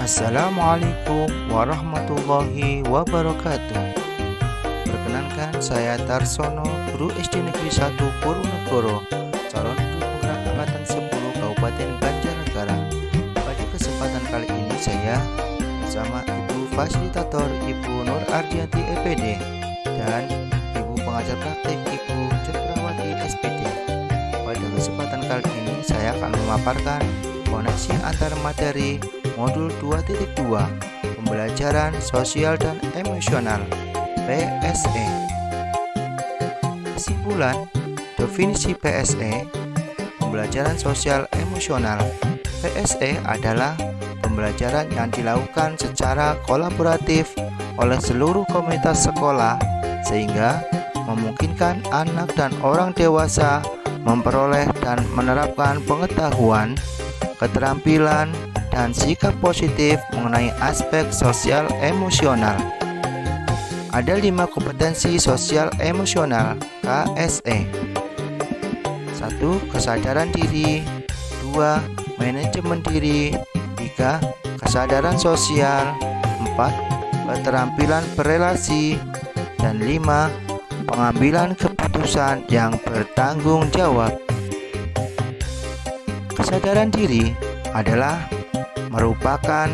Assalamualaikum warahmatullahi wabarakatuh. Perkenalkan, saya Tarsono, guru SD Negeri 1 Purwonegarao, calon guru penggerak angkatan 10 Kabupaten Banjarnegara. Pada kesempatan kali ini saya bersama Ibu Fasilitator Ibu Nur Ardianti EPD dan Ibu Pengajar Praktik Ibu Ceprawati SPD. Pada kesempatan kali ini saya akan memaparkan koneksi antar materi Modul 2.2 Pembelajaran Sosial dan Emosional PSE. Kesimpulan, definisi PSE, pembelajaran sosial emosional. PSE adalah pembelajaran yang dilakukan secara kolaboratif oleh seluruh komunitas sekolah sehingga memungkinkan anak dan orang dewasa memperoleh dan menerapkan pengetahuan, keterampilan, dan sikap positif mengenai aspek sosial emosional. Ada 5 kompetensi sosial emosional KSE. 1. Kesadaran diri. 2. Manajemen diri. 3. Kesadaran sosial. 4. Keterampilan berelasi. Dan 5. Pengambilan keputusan yang bertanggung jawab. Kesadaran diri adalah merupakan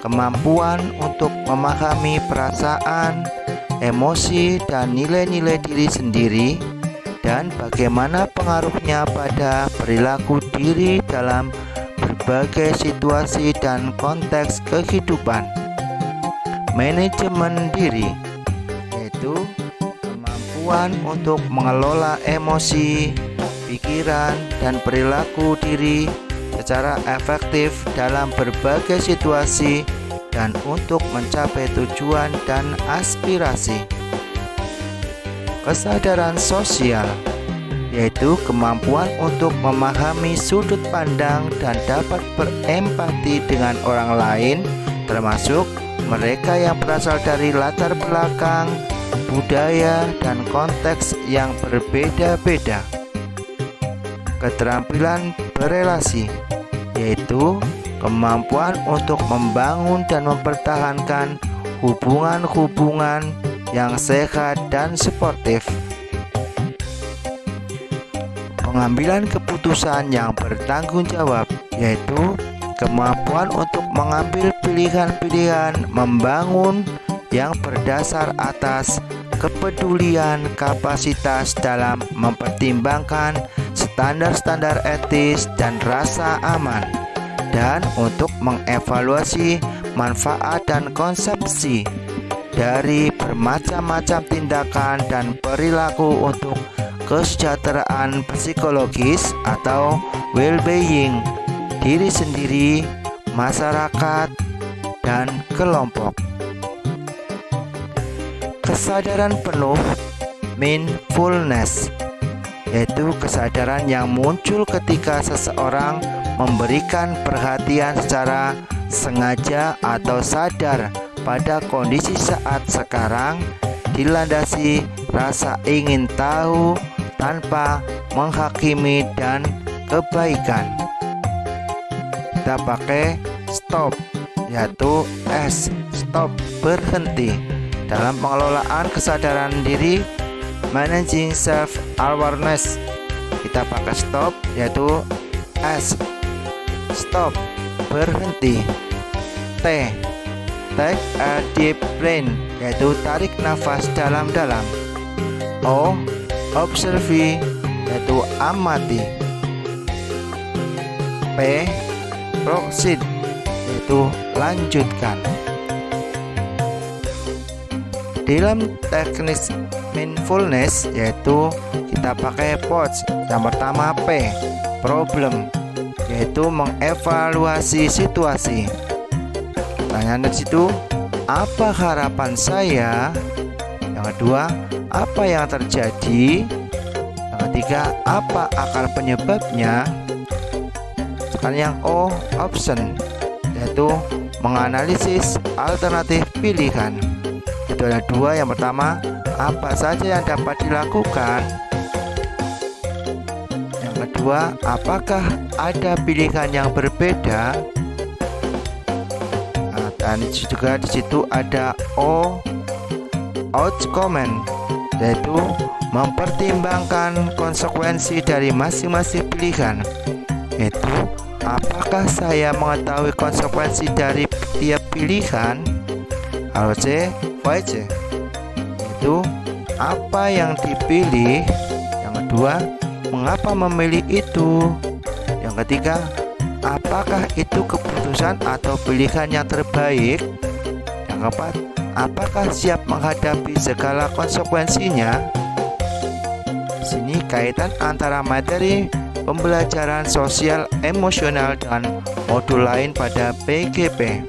kemampuan untuk memahami perasaan, emosi, dan nilai-nilai diri sendiri dan bagaimana pengaruhnya pada perilaku diri dalam berbagai situasi dan konteks kehidupan. Manajemen diri yaitu kemampuan untuk mengelola emosi, pikiran, dan perilaku diri secara efektif dalam berbagai situasi dan untuk mencapai tujuan dan aspirasi. Kesadaran sosial yaitu kemampuan untuk memahami sudut pandang dan dapat berempati dengan orang lain, termasuk mereka yang berasal dari latar belakang, budaya, dan konteks yang berbeda-beda. Keterampilan berelasi yaitu kemampuan untuk membangun dan mempertahankan hubungan-hubungan yang sehat dan sportif. Pengambilan keputusan yang bertanggung jawab yaitu kemampuan untuk mengambil pilihan-pilihan membangun yang berdasar atas kepedulian kapasitas dalam mempertimbangkan standar-standar etis dan rasa aman, dan untuk mengevaluasi manfaat dan konsepsi dari bermacam-macam tindakan dan perilaku untuk kesejahteraan psikologis atau well-being diri sendiri, masyarakat, dan kelompok. Kesadaran penuh mindfulness yaitu kesadaran yang muncul ketika seseorang memberikan perhatian secara sengaja atau sadar pada kondisi saat sekarang, dilandasi rasa ingin tahu tanpa menghakimi dan kebaikan. Kita pakai stop yaitu S, stop, berhenti. Dalam pengelolaan kesadaran diri, managing self awareness, kita pakai stop yaitu S, stop, berhenti. T, take a deep breath, yaitu tarik nafas dalam-dalam. O, observe, yaitu amati. P, proceed, yaitu lanjutkan. Dalam teknis mindfulness yaitu kita pakai POTS. Yang pertama P, problem, yaitu mengevaluasi situasi. Pertanyaan dari situ, apa harapan saya? Yang kedua, apa yang terjadi? Yang ketiga, apa akar penyebabnya? Sekarang yang O, option, yaitu menganalisis alternatif pilihan. Itu ada 2. Yang pertama, apa saja yang dapat dilakukan? Yang kedua, apakah ada pilihan yang berbeda? dan juga di situ ada outcome, yaitu mempertimbangkan konsekuensi dari masing-masing pilihan, yaitu apakah saya mengetahui konsekuensi dari tiap pilihan. Lalu C, why C, yaitu apa yang dipilih. Yang kedua, mengapa memilih itu. Yang ketiga, apakah itu keputusan atau pilihan yang terbaik. Yang keempat, apakah siap menghadapi segala konsekuensinya. Di sini kaitan antara materi pembelajaran sosial emosional dengan modul lain pada PGP,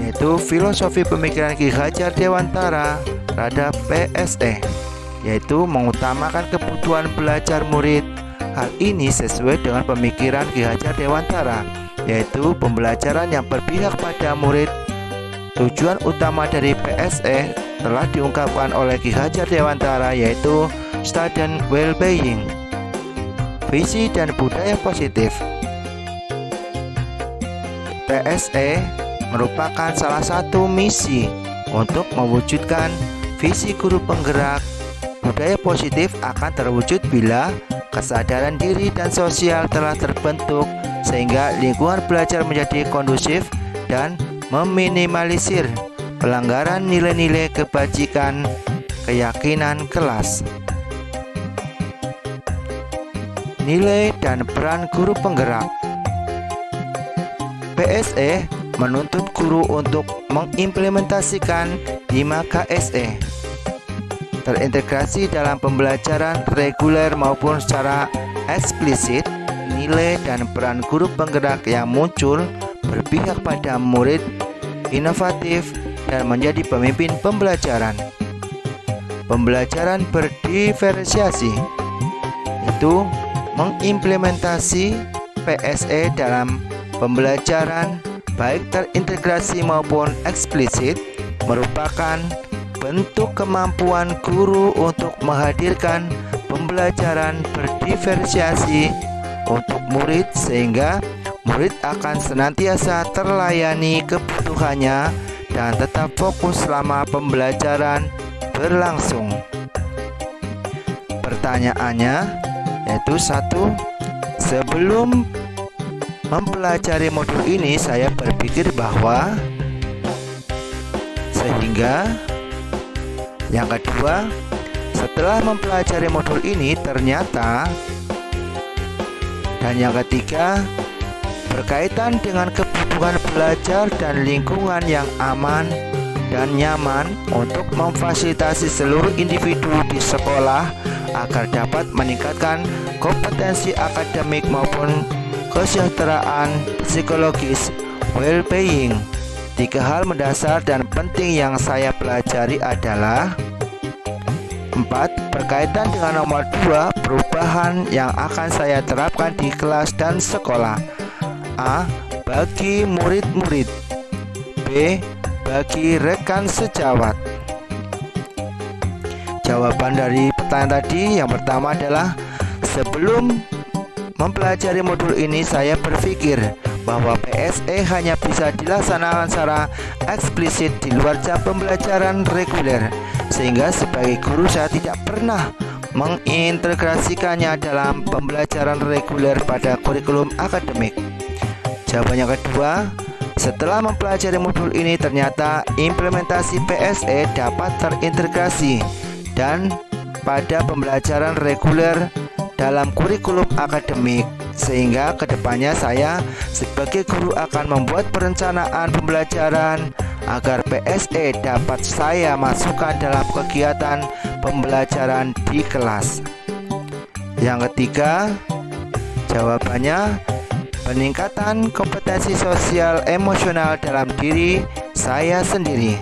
yaitu filosofi pemikiran Ki Hajar Dewantara terhadap PSE, yaitu mengutamakan kebutuhan belajar murid. Hal ini sesuai dengan pemikiran Ki Hajar Dewantara, yaitu pembelajaran yang berpihak pada murid. Tujuan utama dari PSE telah diungkapkan oleh Ki Hajar Dewantara, yaitu student well-being, visi dan budaya positif. PSE merupakan salah satu misi untuk mewujudkan visi guru penggerak. Budaya positif akan terwujud bila kesadaran diri dan sosial telah terbentuk, sehingga lingkungan belajar menjadi kondusif dan meminimalisir pelanggaran nilai-nilai kebajikan keyakinan kelas. Nilai dan peran guru penggerak. PSE menuntut guru untuk mengimplementasikan 5 KSE terintegrasi dalam pembelajaran reguler maupun secara eksplisit. Nilai dan peran guru penggerak yang muncul berpihak pada murid, inovatif, dan menjadi pemimpin pembelajaran. Pembelajaran berdiferensiasi, itu mengimplementasi PSE dalam pembelajaran baik terintegrasi maupun eksplisit merupakan bentuk kemampuan guru untuk menghadirkan pembelajaran berdiferensiasi untuk murid, sehingga murid akan senantiasa terlayani kebutuhannya dan tetap fokus selama pembelajaran berlangsung. Pertanyaannya yaitu 1. Sebelum mempelajari modul ini saya berpikir bahwa, sehingga. Yang kedua, setelah mempelajari modul ini ternyata. Dan yang ketiga, berkaitan dengan kebutuhan belajar dan lingkungan yang aman dan nyaman untuk memfasilitasi seluruh individu di sekolah agar dapat meningkatkan kompetensi akademik maupun kesejahteraan psikologis well-being. 3 hal mendasar dan penting yang saya pelajari adalah 4. Berkaitan dengan nomor 2, perubahan yang akan saya terapkan di kelas dan sekolah. A. Bagi murid-murid. B. Bagi rekan sejawat. Jawaban dari pertanyaan tadi yang pertama adalah, sebelum mempelajari modul ini saya berpikir bahwa PSE hanya bisa dilaksanakan secara eksplisit di luar jam pembelajaran reguler, sehingga sebagai guru saya tidak pernah mengintegrasikannya dalam pembelajaran reguler pada kurikulum akademik. Jawaban yang kedua, setelah mempelajari modul ini ternyata implementasi PSE dapat terintegrasi dan pada pembelajaran reguler dalam kurikulum akademik, sehingga kedepannya saya sebagai guru akan membuat perencanaan pembelajaran agar PSE dapat saya masukkan dalam kegiatan pembelajaran di kelas. Yang ketiga, jawabannya peningkatan kompetensi sosial emosional dalam diri saya sendiri.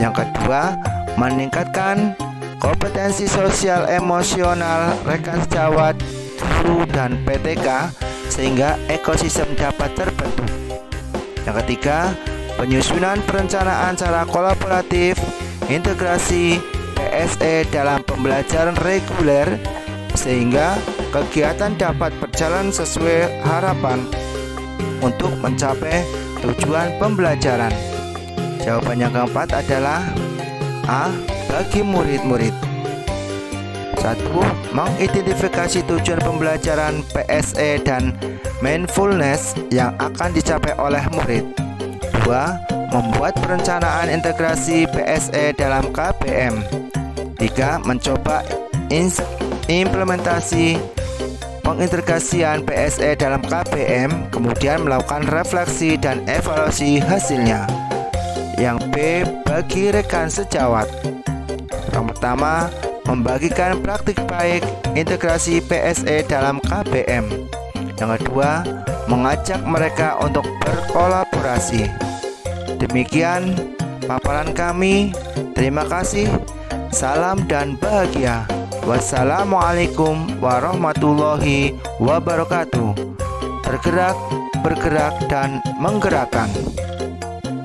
Yang kedua, meningkatkan kompetensi sosial emosional rekan sejawat, guru, dan PTK sehingga ekosistem dapat terbentuk. Yang ketiga, penyusunan perencanaan secara kolaboratif, integrasi PSE dalam pembelajaran reguler sehingga kegiatan dapat berjalan sesuai harapan untuk mencapai tujuan pembelajaran? Jawaban yang keempat adalah A. Bagi murid-murid. 1. Mengidentifikasi tujuan pembelajaran PSE dan mindfulness yang akan dicapai oleh murid. 2. Membuat perencanaan integrasi PSE dalam KBM. 3. Mencoba implementasi pengintegrasian PSE dalam KBM, kemudian melakukan refleksi dan evaluasi hasilnya. Yang B. Bagi rekan sejawat. Yang pertama, membagikan praktik baik integrasi PSE dalam KBM. Yang kedua, mengajak mereka untuk berkolaborasi. Demikian paparan kami. Terima kasih. Salam dan bahagia. Wassalamualaikum warahmatullahi wabarakatuh. Tergerak, bergerak, dan menggerakkan.